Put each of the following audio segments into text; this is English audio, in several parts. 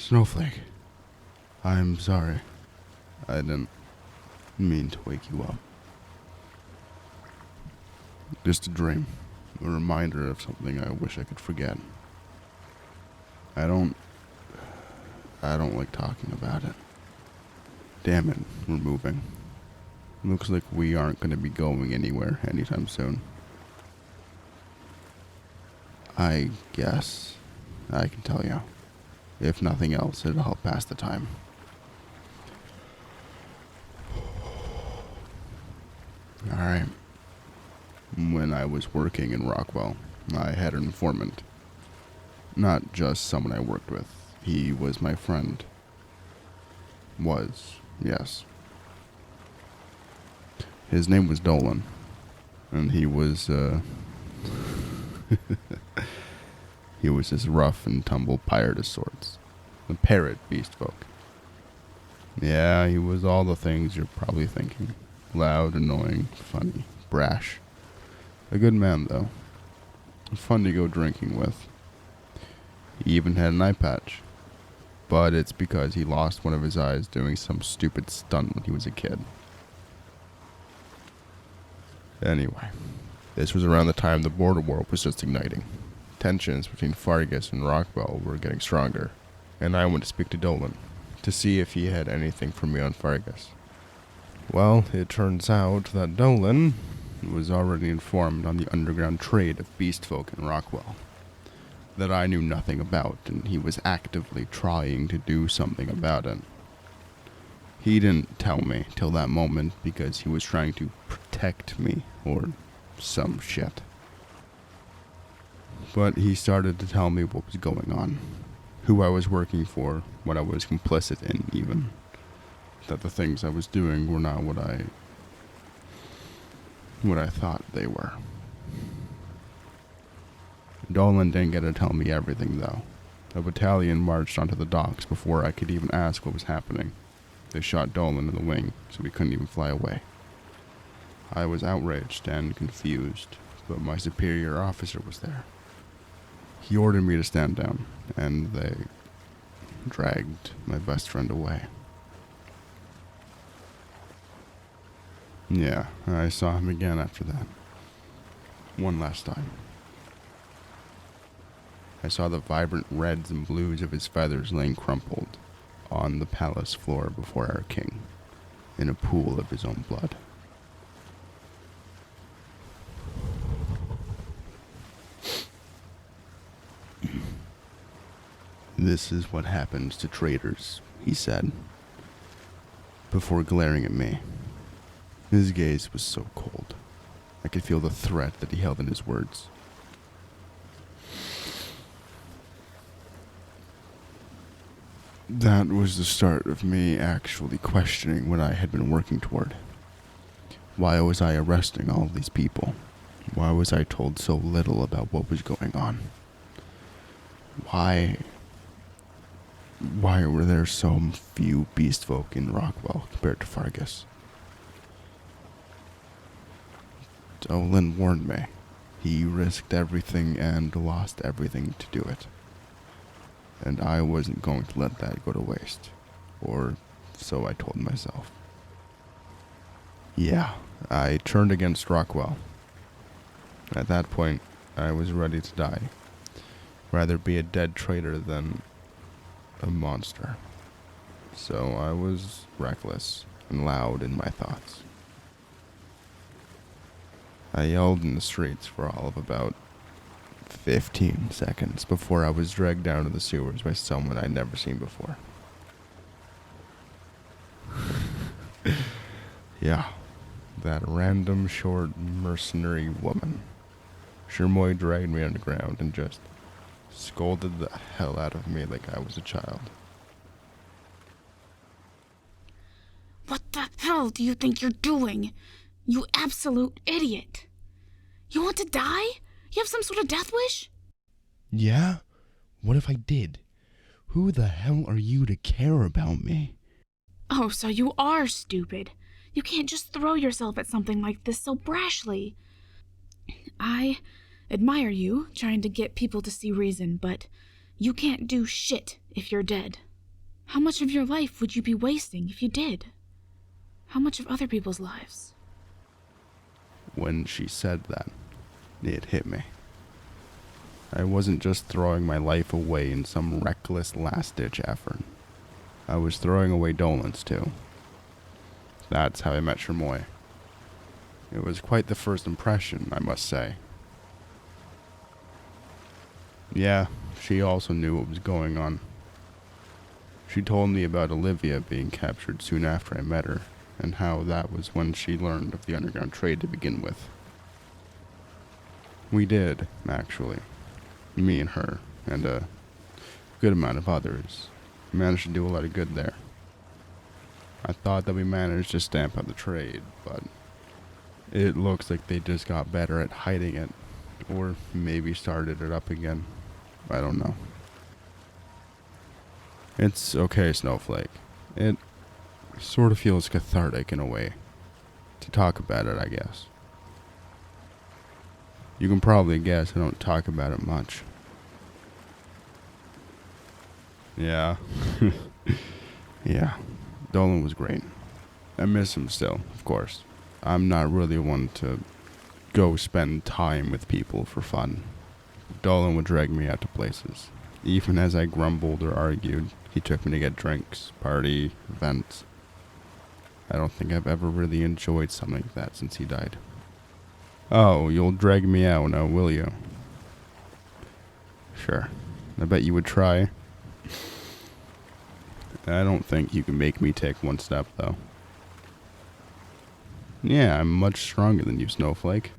Snowflake, I'm sorry. I didn't mean to wake you up. Just a dream. A reminder of something I wish I could forget. I don't like talking about it. Damn it, we're moving. Looks like we aren't going to be going anywhere anytime soon. I guess I can tell you. If nothing else, it'll help pass the time. Alright. When I was working in Rockwell, I had an informant. Not just someone I worked with. He was my friend. Was, yes. His name was Dolan. And he was, he was this rough and tumble pirate of sorts. A parrot beast folk. Yeah, he was all the things you're probably thinking. Loud, annoying, funny, brash. A good man, though. Fun to go drinking with. He even had an eye patch. But it's because he lost one of his eyes doing some stupid stunt when he was a kid. Anyway, this was around the time the border war was just igniting. Tensions between Fargus and Rockwell were getting stronger, and I went to speak to Dolan to see if he had anything for me on Fargus. Well, it turns out that Dolan was already informed on the underground trade of beast folk in Rockwell that I knew nothing about, and he was actively trying to do something about it. He didn't tell me till that moment because he was trying to protect me, or some shit. But he started to tell me what was going on, who I was working for, what I was complicit in even, that the things I was doing were not what I thought they were. Dolan didn't get to tell me everything, though. A battalion marched onto the docks before I could even ask what was happening. They shot Dolan in the wing, so he couldn't even fly away. I was outraged and confused, but my superior officer was there. He ordered me to stand down, and they dragged my best friend away. Yeah, I saw him again after that. One last time. I saw the vibrant reds and blues of his feathers laying crumpled on the palace floor before our king, in a pool of his own blood. This is what happens to traitors, he said, before glaring at me. His gaze was so cold. I could feel the threat that he held in his words. That was the start of me actually questioning what I had been working toward. Why was I arresting all of these people? Why was I told so little about what was going on? Why were there so few beast folk in Rockwell compared to Fargus? Dolan warned me. He risked everything and lost everything to do it. And I wasn't going to let that go to waste. Or so I told myself. Yeah, I turned against Rockwell. At that point, I was ready to die. Rather be a dead traitor than a monster. So I was reckless and loud in my thoughts. I yelled in the streets for all of about 15 seconds before I was dragged down to the sewers by someone I'd never seen before. Yeah, that random short mercenary woman. Shermoy dragged me underground and just scolded the hell out of me like I was a child. What the hell do you think you're doing? You absolute idiot. You want to die? You have some sort of death wish? Yeah? What if I did? Who the hell are you to care about me? Oh, so you are stupid. You can't just throw yourself at something like this so brashly. I admire you trying to get people to see reason, but you can't do shit if you're dead. How much of your life would you be wasting if you did? How much of other people's lives? When she said that, it hit me. I wasn't just throwing my life away in some reckless last-ditch effort. I was throwing away Dolan's too. That's how I met Shermoy. It was quite the first impression, I must say. Yeah, she also knew what was going on. She told me about Olivia being captured soon after I met her, and how that was when she learned of the underground trade to begin with. We did, actually. Me and her, and a good amount of others, managed to do a lot of good there. I thought that we managed to stamp out the trade, but it looks like they just got better at hiding it, or maybe started it up again. I don't know. It's okay, Snowflake. It sort of feels cathartic in a way to talk about it, I guess. You can probably guess I don't talk about it much. Yeah. Yeah. Dolan was great. I miss him still, of course. I'm not really one to go spend time with people for fun. Dolan would drag me out to places. Even as I grumbled or argued, he took me to get drinks, party, events. I don't think I've ever really enjoyed something like that since he died. Oh, you'll drag me out now, will you? Sure. I bet you would try. I don't think you can make me take one step, though. Yeah, I'm much stronger than you, Snowflake.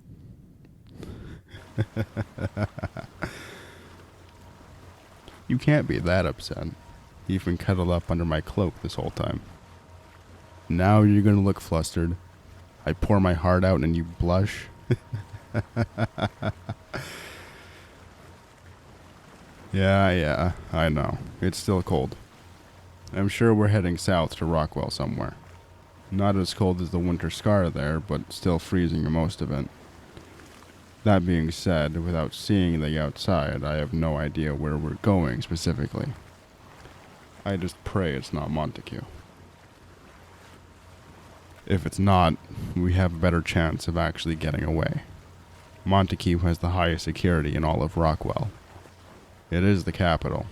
You can't be that upset. You've been cuddled up under my cloak this whole time. Now you're gonna look flustered. I pour my heart out and you blush. Yeah, I know. It's still cold. I'm sure we're heading south to Rockwell somewhere. Not as cold as the winter scar there, but still freezing most of it. That being said, without seeing the outside, I have no idea where we're going specifically. I just pray it's not Montague. If it's not, we have a better chance of actually getting away. Montague has the highest security in all of Rockwell. It is the capital.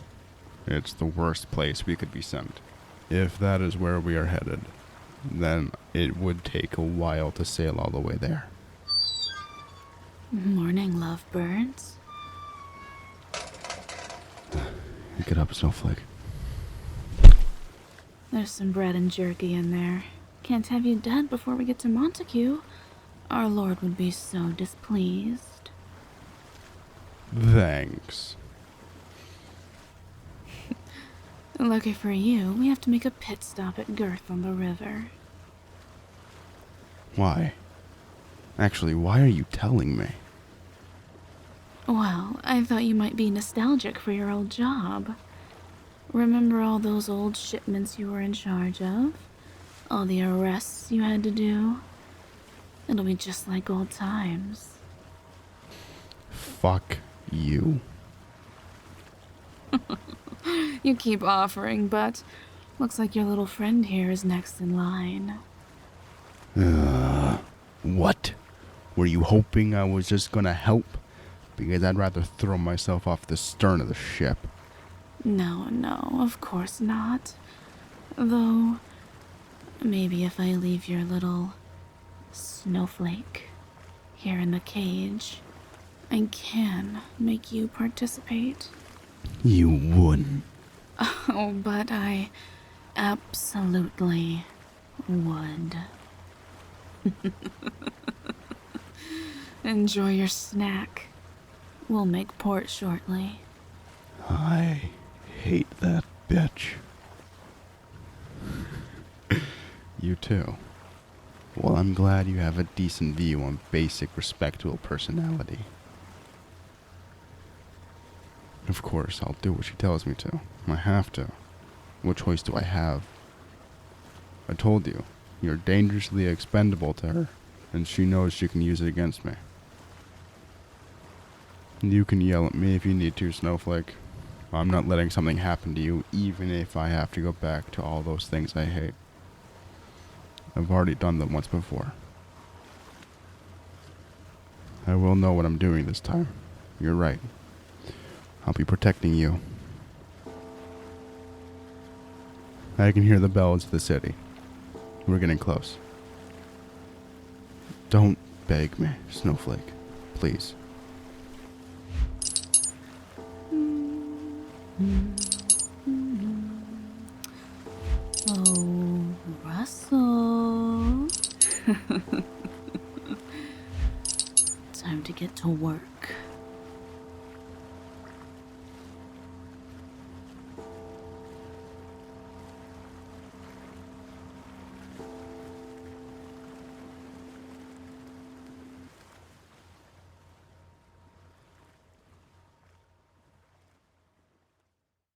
It's the worst place we could be sent. If that is where we are headed, then it would take a while to sail all the way there. Morning, lovebirds. Get up, Snowflake. There's some bread and jerky in there. Can't have you dead before we get to Montague. Our lord would be so displeased. Thanks. Lucky for you, we have to make a pit stop at Girth on the river. Why? Actually, why are you telling me? Well, I thought you might be nostalgic for your old job. Remember all those old shipments you were in charge of? All the arrests you had to do? It'll be just like old times. Fuck you. You keep offering, but looks like your little friend here is next in line. What? Were you hoping I was just gonna help? Because I'd rather throw myself off the stern of the ship. No, of course not. Though, maybe if I leave your little snowflake here in the cage, I can make you participate. You wouldn't. Oh, but I absolutely would. Enjoy your snack. We'll make port shortly. I hate that bitch. You too. Well, I'm glad you have a decent view on basic, respectable personality. Of course, I'll do what she tells me to. I have to. What choice do I have? I told you, you're dangerously expendable to her, and she knows she can use it against me. You can yell at me if you need to, Snowflake. I'm not letting something happen to you, even if I have to go back to all those things I hate. I've already done them once before. I will know what I'm doing this time. You're right. I'll be protecting you. I can hear the bells of the city. We're getting close. Don't beg me, Snowflake. Please. Oh, Russell. Time to get to work.